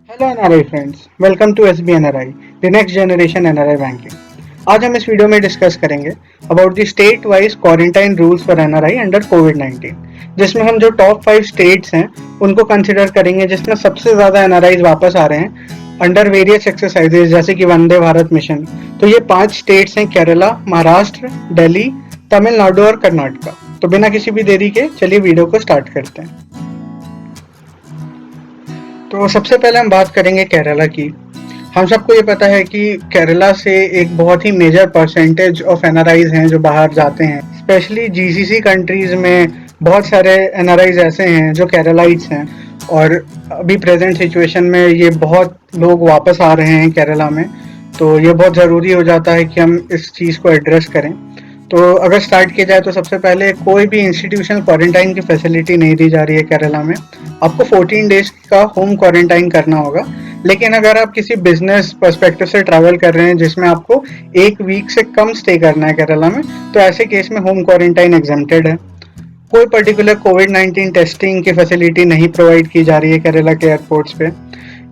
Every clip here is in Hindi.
Hello NRI friends, welcome to SB NRI, the next generation NRI banking. आज हम इस वीडियो में डिस्कस करेंगे about the state wise quarantine rules for NRI under कोविड-19, जिसमें हम जो टॉप 5 स्टेट्स हैं उनको कंसिडर करेंगे जिसमें सबसे ज़्यादा एनआरआईज वापस आ रहे हैं अंडर वेरियस एक्सरसाइजेज जैसे कि वंदे भारत मिशन। तो ये 5 स्टेट्स हैं: केरला, महाराष्ट्र, दिल्ली, तमिलनाडु और कर्नाटका। तो बिना किसी भी देरी के चलिए वीडियो को स्टार्ट करते हैं। तो सबसे पहले हम बात करेंगे केरला की। हम सबको ये पता है कि केरला से एक बहुत ही मेजर परसेंटेज ऑफ एनआरआईज हैं जो बाहर जाते हैं। स्पेशली जीसीसी कंट्रीज में बहुत सारे एनआरआईज ऐसे हैं जो केरलाइट्स हैं, और अभी प्रेजेंट सिचुएशन में ये बहुत लोग वापस आ रहे हैं केरला में। तो ये बहुत ज़रूरी हो जाता है कि हम इस चीज़ को एड्रेस करें। तो अगर स्टार्ट किया जाए तो सबसे पहले कोई भी इंस्टीट्यूशनल क्वारंटाइन की फैसिलिटी नहीं दी जा रही है केरला में। आपको 14 डेज का होम क्वारंटाइन करना होगा। लेकिन अगर आप किसी बिजनेस पर्सपेक्टिव से ट्रैवल कर रहे हैं जिसमें आपको एक वीक से कम स्टे करना है केरला में, तो ऐसे केस में होम क्वारंटाइन एग्जेम्प्टेड है। कोई पर्टिकुलर कोविड-19 टेस्टिंग की फैसिलिटी नहीं प्रोवाइड की जा रही है केरला के एयरपोर्ट्स पे।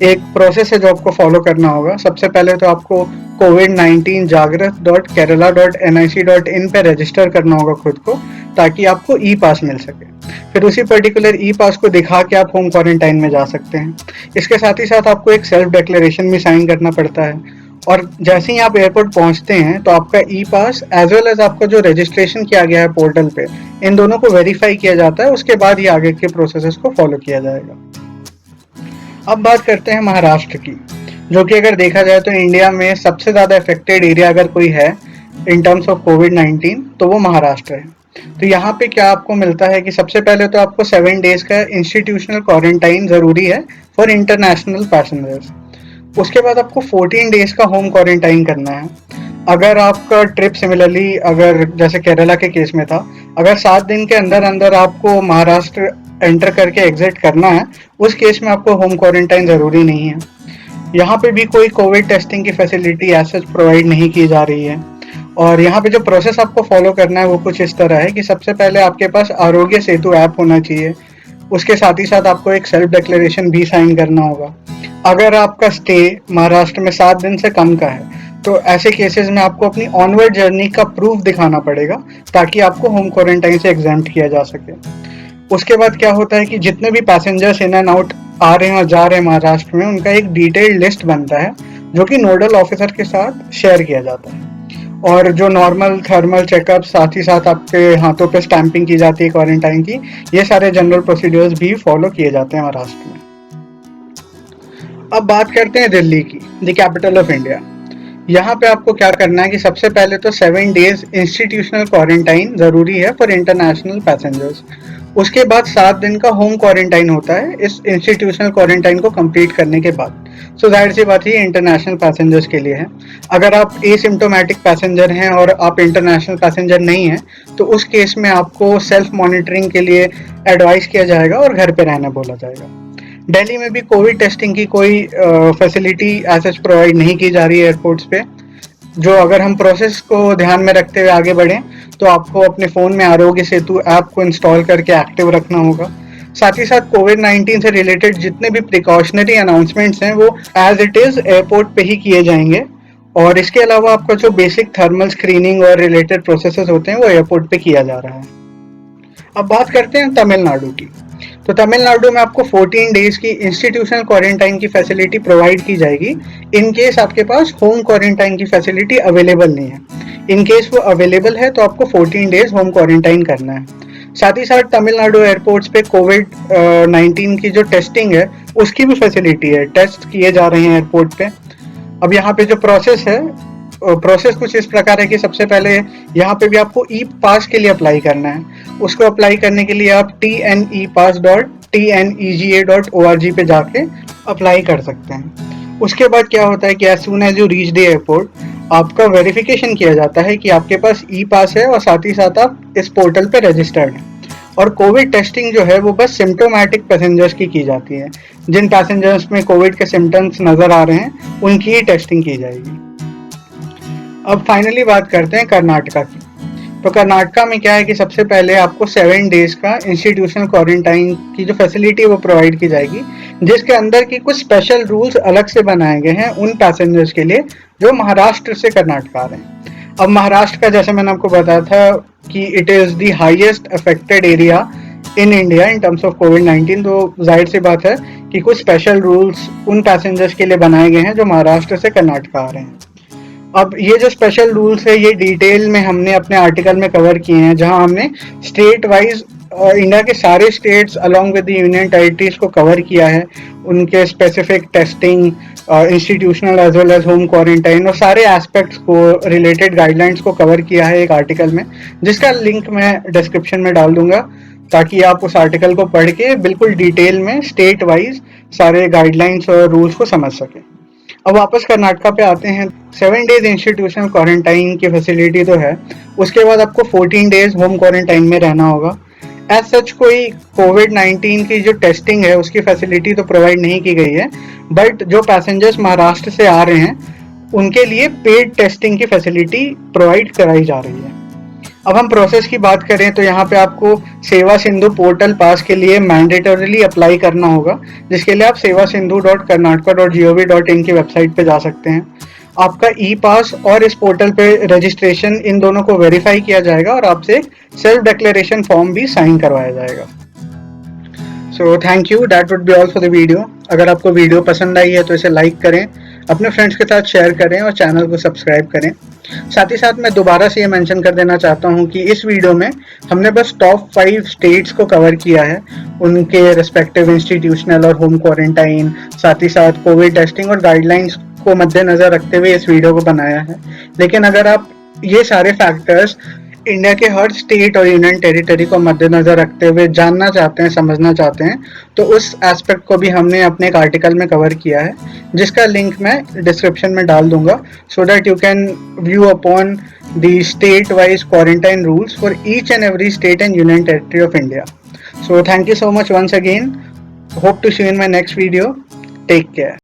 एक प्रोसेस है जो आपको फॉलो करना होगा। सबसे पहले तो आपको कोविड-19 जागृत.kerala.nic.in पे रजिस्टर करना होगा खुद को, ताकि आपको ई पास मिल सके। फिर उसी पर्टिकुलर ई पास को दिखा के आप होम क्वारंटाइन में जा सकते हैं। इसके साथ ही साथ आपको एक सेल्फ डिक्लेरेशन भी साइन करना पड़ता है। और जैसे ही आप एयरपोर्ट पहुंचते हैं तो आपका ई पास एज वेल एज आपका जो रजिस्ट्रेशन किया गया है पोर्टल पे, इन दोनों को वेरीफाई किया जाता है। उसके बाद ही आगे के प्रोसेसेस को फॉलो किया जाएगा। अब बात करते हैं महाराष्ट्र की, जो कि अगर देखा जाए तो इंडिया में सबसे ज़्यादा अफेक्टेड एरिया अगर कोई है इन टर्म्स ऑफ कोविड-19 तो वो महाराष्ट्र है। तो यहाँ पे क्या आपको मिलता है कि सबसे पहले तो आपको 7 डेज का इंस्टीट्यूशनल क्वारंटाइन ज़रूरी है फॉर इंटरनेशनल पैसेंजर्स। उसके बाद आपको 14 डेज का होम क्वारंटाइन करना है। अगर आपका ट्रिप सिमिलरली, अगर जैसे केरला के केस में था, अगर 7 दिन के अंदर अंदर आपको महाराष्ट्र एंटर करके एग्जिट करना है, उस केस में आपको होम क्वारंटाइन ज़रूरी नहीं है। यहाँ पे भी कोई कोविड टेस्टिंग की फैसिलिटी एज सच प्रोवाइड नहीं की जा रही है। और यहाँ पे जो प्रोसेस आपको फॉलो करना है वो कुछ इस तरह है कि सबसे पहले आपके पास आरोग्य सेतु ऐप होना चाहिए। उसके साथ ही साथ आपको एक सेल्फ डिक्लेरेशन भी साइन करना होगा। अगर आपका स्टे महाराष्ट्र में 7 दिन से कम का है तो ऐसे केसेस में आपको अपनी ऑनवर्ड जर्नी का प्रूफ दिखाना पड़ेगा, ताकि आपको होम क्वारंटाइन से एग्जेम्प्ट किया जा सके। उसके बाद क्या होता है कि जितने भी पैसेंजर्स इन एंड आउट आ रहे हैं और जा रहे हैं महाराष्ट्र में, उनका एक डिटेल्ड लिस्ट बनता है जो कि नोडल ऑफिसर के साथ शेयर किया जाता है। और जो नॉर्मल थर्मल चेकअप, साथ ही साथ आपके हाथों पे स्टैंपिंग की जाती है क्वारंटाइन की, ये सारे जनरल प्रोसीड्यूर्स भी फॉलो किए जाते हैं महाराष्ट्र में। अब बात करते हैं दिल्ली की, द कैपिटल ऑफ इंडिया। यहाँ पे आपको क्या करना है कि सबसे पहले तो 7 डेज इंस्टीट्यूशनल क्वारंटाइन ज़रूरी है फॉर इंटरनेशनल पैसेंजर्स। उसके बाद 7 दिन का होम क्वारंटाइन होता है इस इंस्टीट्यूशनल क्वारंटाइन को कंप्लीट करने के बाद। सो जाहिर सी बात ही इंटरनेशनल पैसेंजर्स के लिए है। अगर आप एसिम्टोमेटिक पैसेंजर हैं और आप इंटरनेशनल पैसेंजर नहीं हैं, तो उस केस में आपको सेल्फ मॉनिटरिंग के लिए एडवाइस किया जाएगा और घर पे रहना बोला जाएगा। दिल्ली में भी कोविड टेस्टिंग की कोई फैसिलिटी एज सच प्रोवाइड नहीं की जा रही है एयरपोर्ट्स पे। जो अगर हम प्रोसेस को ध्यान में रखते हुए आगे बढ़ें तो आपको अपने फ़ोन में आरोग्य सेतु ऐप को इंस्टॉल करके एक्टिव रखना होगा। साथ ही साथ कोविड-19 से रिलेटेड जितने भी प्रिकॉशनरी अनाउंसमेंट्स हैं वो एज इट इज़ एयरपोर्ट पे ही किए जाएंगे। और इसके अलावा आपका जो बेसिक थर्मल स्क्रीनिंग और रिलेटेड प्रोसेसेस होते हैं वो एयरपोर्ट पे किया जा रहा है। अब बात करते हैं तमिलनाडु की। तो तमिलनाडु में आपको 14 डेज की इंस्टीट्यूशनल क्वारंटाइन की फैसिलिटी प्रोवाइड की जाएगी इन केस आपके पास होम क्वारंटाइन की फैसिलिटी अवेलेबल नहीं है। इन केस वो अवेलेबल है तो आपको 14 डेज होम क्वारंटाइन करना है। साथ ही साथ तमिलनाडु एयरपोर्ट्स पे कोविड 19 की जो टेस्टिंग है उसकी भी फैसिलिटी है। टेस्ट किए जा रहे हैं एयरपोर्ट पे। अब यहाँ पे जो प्रोसेस है, प्रोसेस कुछ इस प्रकार है कि सबसे पहले यहाँ पे भी आपको ई पास के लिए अप्लाई करना है। उसको अप्लाई करने के लिए आप TNEPass.TNEGA.org पे जाके अप्लाई कर सकते हैं। उसके बाद क्या होता है कि as soon as you reach the airport, आपका वेरिफिकेशन किया जाता है कि आपके पास ई पास है और साथ ही साथ आप इस पोर्टल पे रजिस्टर्ड हैं। और कोविड टेस्टिंग जो है वो बस सिम्टोमेटिक पैसेंजर्स की जाती है। जिन पैसेंजर्स में कोविड के सिम्टम्स नज़र आ रहे हैं उनकी ही टेस्टिंग की जाएगी। अब फाइनली बात करते हैं कर्नाटका की। तो कर्नाटका में क्या है कि सबसे पहले आपको 7 डेज का इंस्टीट्यूशनल क्वारंटाइन की जो फैसिलिटी है वो प्रोवाइड की जाएगी, जिसके अंदर की कुछ स्पेशल रूल्स अलग से बनाए गए हैं उन पैसेंजर्स के लिए जो महाराष्ट्र से कर्नाटका आ रहे हैं। अब महाराष्ट्र का जैसे मैंने आपको बताया था कि it is the highest affected area in India in terms of कोविड-19, तो जाहिर सी बात है कि कुछ स्पेशल रूल्स उन पैसेंजर्स के लिए बनाए गए हैं जो महाराष्ट्र से कर्नाटका आ रहे हैं। अब ये जो स्पेशल रूल्स है ये डिटेल में हमने अपने आर्टिकल में कवर किए हैं, जहां हमने स्टेट वाइज इंडिया के सारे states along with the union territories को कवर किया है, उनके specific testing, institutional as well as home quarantine और सारे एस्पेक्ट्स को, रिलेटेड गाइडलाइंस को कवर किया है एक आर्टिकल में, जिसका लिंक मैं डिस्क्रिप्शन में डाल दूंगा ताकि आप उस आर्टिकल को पढ़ के बिल्कुल डिटेल में स्टेट वाइज सारे गाइडलाइंस और रूल्स को समझ सकें। अब वापस कर्नाटका पे आते हैं। 7 डेज इंस्टीट्यूशनल क्वारंटाइन की फैसिलिटी तो है, उसके बाद आपको 14 डेज होम क्वारंटाइन में रहना होगा। एज सच कोई कोविड-19 की जो टेस्टिंग है उसकी फैसिलिटी तो प्रोवाइड नहीं की गई है, बट जो पैसेंजर्स महाराष्ट्र से आ रहे हैं उनके लिए पेड टेस्टिंग की फैसिलिटी प्रोवाइड कराई जा रही है। अब हम प्रोसेस की बात करें तो यहाँ पे आपको सेवा सिंधु पोर्टल पास के लिए मैंडेटरीली अप्लाई करना होगा, जिसके लिए आप sevaSindhu.karnataka.gov.in की वेबसाइट पे जा सकते हैं। आपका ई पास और इस पोर्टल पे रजिस्ट्रेशन, इन दोनों को वेरीफाई किया जाएगा और आपसे सेल्फ डिक्लेरेशन फॉर्म भी साइन करवाया जाएगा। So thank you, that would be all for the video. अगर आपको वीडियो पसंद आई है तो इसे लाइक करें, अपने फ्रेंड्स के साथ शेयर करें और चैनल को सब्सक्राइब करें। साथ ही साथ मैं दोबारा से ये मेंशन कर देना चाहता हूँ कि इस वीडियो में हमने बस टॉप 5 स्टेट्स को कवर किया है, उनके रिस्पेक्टिव इंस्टीट्यूशनल और होम क्वारंटाइन, साथ ही साथ कोविड टेस्टिंग और गाइडलाइंस को मद्देनजर रखते हुए इस वीडियो को बनाया है। लेकिन अगर आप ये सारे फैक्टर्स इंडिया के हर स्टेट और यूनियन टेरिटरी को मद्देनजर रखते हुए जानना चाहते हैं, समझना चाहते हैं, तो उस एस्पेक्ट को भी हमने अपने एक आर्टिकल में कवर किया है, जिसका लिंक मैं डिस्क्रिप्शन में डाल दूंगा, so that you can view upon the state wise quarantine rules for each and every state and union territory of India. So thank you so much once again. Hope to see you in my next video. Take care.